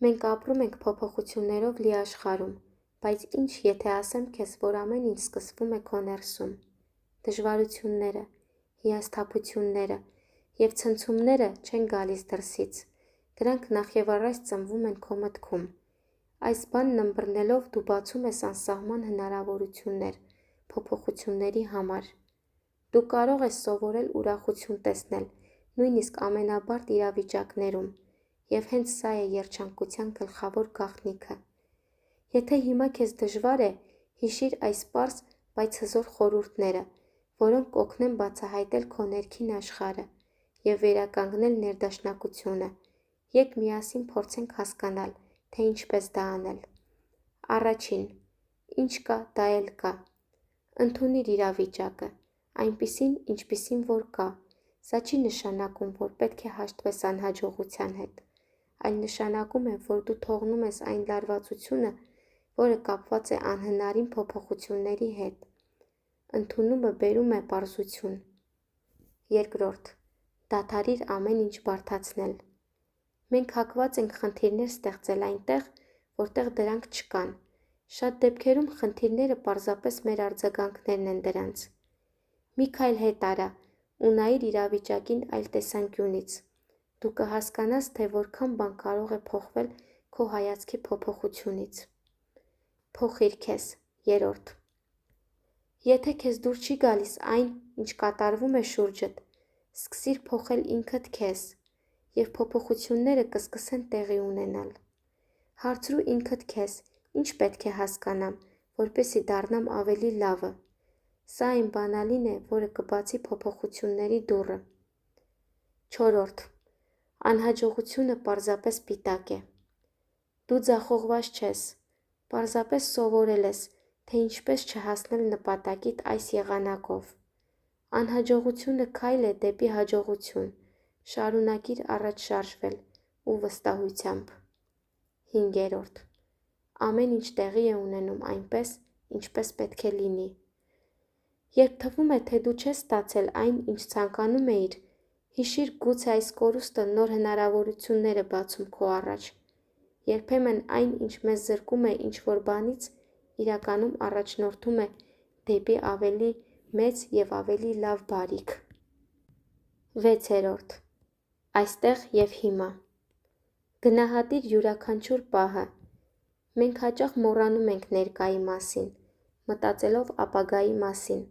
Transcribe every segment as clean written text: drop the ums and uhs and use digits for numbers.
Մենք ապրում ենք փոփոխություններով լի աշխարհում, բայց ինչ եթե ասեմ քեզ, որ ամեն ինչ սկսվում է քո ներսում։ Դժվարությունները, հիասթափությունները և ցնցումները չեն գալիս դրսից, դրանք նախևառաջ ծնվում են քո մտքում։ Այս բանն ըմբռնելով դու բացում ես անսահման հնարավորություններ փոփոխությունների համար։ Դու կարող ես սովորել ուրախություն տեսնել, նույնիսկ ամենաբարդ իրավիճակներում, և հենց սա է երջանկության գլխավոր գաղտնիքը։ Եթե հիմա քեզ դժվար է, հիշիր այս պարզ, բայց հզոր խորհուրդները, որոնք կօգնեն բացահայտել քո ներքին աշխարհը և վերականգնել ներդաշնակությունը։ Եկք միասին փորձենք հասկանալ, թե ինչպես դա անել։ Առաջին. ինչ կա, դա էլ կա։ Ընդունիր իրավիճակը, այնպիսին, ինչպիսին որ կա։ Սա չի նշանակում, որ պետք է հաշտվես անհաջողության հետ, այլ նշանակում է, որ դու թողնում ես այն լարվածությունը, որը կապված է անհնարին փոփոխությունների հետ։ Ընդունումը բերում է պարզություն։ Երկրորդ. դադարիր ամեն ինչ բարդացնել։ Մենք հակված ենք խնդիրներ ստեղծել այնտեղ, որտեղ դրանք չկան։ Շատ դեպքերում խնդիրները պարզապես մեր արձագանքներն են դրանց։ Մի քայլ հետ արա ու նայիր իրավիճակին այլ տեսանկյունից։ Դու կհասկանաս, թե որքան բան կարող է փոխվել քո հայացքի փոփոխությունից։ Փոխիր քեզ։ Երրորդ. եթե քեզ դուր չի գալիս այն, ինչ կատարվում է շուրջդ, սկսիր փոխել ինքդ քեզ, և փոփոխությունները կսկսեն տեղի ունենալ։ Հարցրու ինքդ քեզ. ինչ պետք է հասկանամ, որպեսզի դառնամ ավելի լավը։ Սա այն բանալին է, որը կբացի փոփոխությունների դուռը։ Չորրորդ. անհաջողությունը պարզապես սպիտակ է։ Դու ձախողված չես, պարզապես սովորել ես, թե ինչպես չհասնել նպատակիդ այս եղանակով։ Անհաջողությունը քայլ է դեպի հաջողություն, շարունակիր առաջ շարժվել ու վստահությամբ։ Հինգերորդ. ամեն ինչ տեղի է ունենում այնպես, ինչպես պետք է լինի։ Երբ թվում է, թե դու չես ստացել այն, ինչ ցանկանում էիր, հիշիր գուցե այս կորուստը նոր հնարավորություններ է բացում քո առաջ։ Երբեմն այն, ինչ մեզ զրկում է ինչ-որ բանից, իրականում առաջնորդում է դեպի ավելի մեծ և ավելի լավ բարիք։ Վեցերորդ. այստեղ և հիմա։ Գնահատիր յուրաքանչյուր պահը։ Մենք հաճախ մոռանում ենք ներկայի մասին, մտածելով ապագայի մասին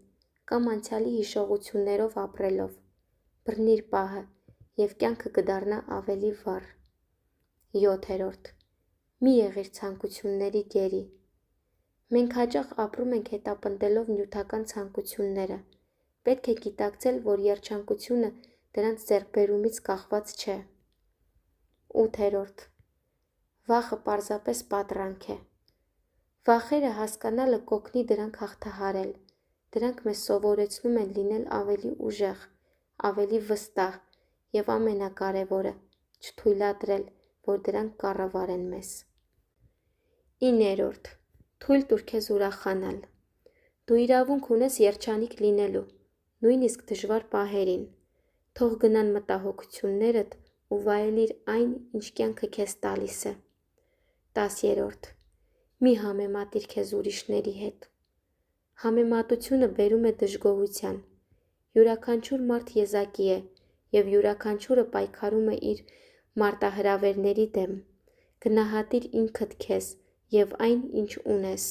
կամ անցյալի հիշողություններով ապրելով։ Բռնիր պահը, և կյանքը կդառնա ավելի վառ։ 7. Մի եղիր ցանկությունների գերի։ Մենք հաճախ ապրում ենք հետապնդելով նյութական ցանկությունները։ Պետք է գիտակցել, որ երջանկությունը դրանց ձեռքբերումից կախված չէ։ 8. Վախը պարզապես պատրանք է։ Վախերը հասկանալը կօգնի դրանք հաղթահարել։ Դրանք մեզ սովորեցնում են լինել ավելի ուժեղ, ավելի վստահ և ամենակարևորը՝ չթույլատրել, որ դրանք կառավարեն մեզ։ 9. Թույլ տուր քեզ ուրախանալ։ Դու իրավունք ունես երջանիկ լինելու, նույնիսկ դժվար պահերին։ Թող գնան մտահոգություններդ ու վայելիր այն, ինչ կյանքը քեզ տալիս է։ 10. Մի համեմատիր քեզ ուրիշների հետ։ Համեմատությունը բերում է դժգոհության։ Յուրաքանչյուր մարդ եզակի է, և յուրաքանչյուրը պայքարում է իր մարտահրավերների դեմ։ Գնահատիր ինքդ քեզ և այն, ինչ ունես։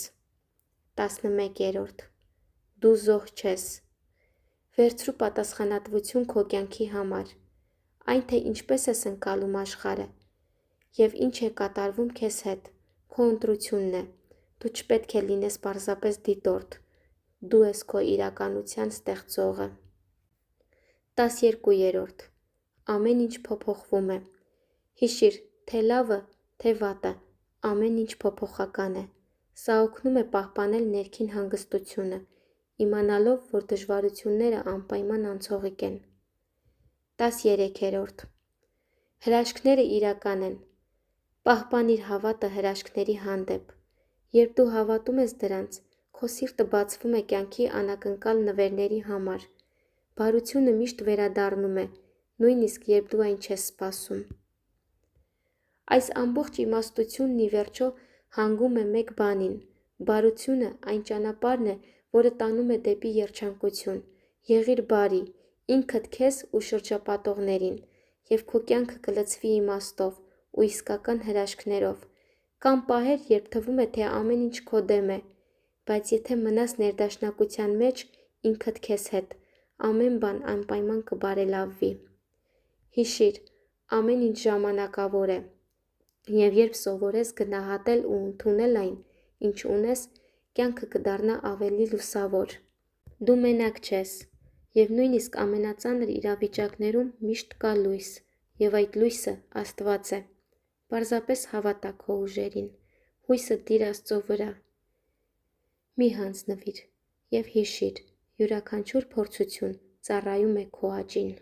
11. Դու զոհ չես։ Վերցրու պատասխանատվություն քո կյանքի համար։ Այն, թե ինչպես ես ընկալում աշխարհը և ինչ է կատարվում քեզ հետ, քո ընտրությունն է։ Դու չպետք է լինես պարզապես դիտորդ։ Դու ես քո իրականության ստեղծողը։ 12. Ամեն ինչ փոփոխվում է։ Հիշիր, թե լավը, թե վատը, ամեն ինչ փոփոխական է։ Սա օգնում է պահպանել ներքին հանգստությունը, իմանալով, որ դժվարությունները անպայման անցողիկ են։ 13. Հրաշքները իրական են։ Պահպանիր հավատը հրաշքների հանդեպ։ Երբ դու հավատում ես դրանց, քո սիրտը բացվում է կյանքի անակնկալ նվերների համար։ Բարությունը միշտ վերադառնում է, նույնիսկ երբ դու այն չես սպասում։ Այս ամբողջ իմաստությունն ի վերջո հանգում է մեկ բանին. բարությունը այն ճանապարհն է, որը տանում է դեպի երջանկություն։ Եղիր բարի ինքդ քեզ ու շրջապատողներին, և քո կյանքը կլցվի իմաստով ու իսկական հրաշքներով։ Կան պահեր, երբ թվում է, թե ամեն ինչ քո դեմ է, բայց եթե մնաս ներդաշնակության մեջ ինքդ քեզ հետ, ամեն բան անպայման կբարելավվի։ Հիշիր, ամեն ինչ ժամանակավոր է, և երբ սովորես գնահատել ու ընդունել այն, ինչ ունես, կյանքը կդառնա ավելի լուսավոր։ Դու մենակ չես, և նույնիսկ ամենածանր իրավիճակներում միշտ կա լույս, և այդ լույսը Աստված է։ Պարզապես հավատա քո ուժերին, հույսը դիր Աստծո վրա։ Մի հանձնվիր և հիշիր, յուրաքանչյուր փորձություն ծառայում է քո աճին։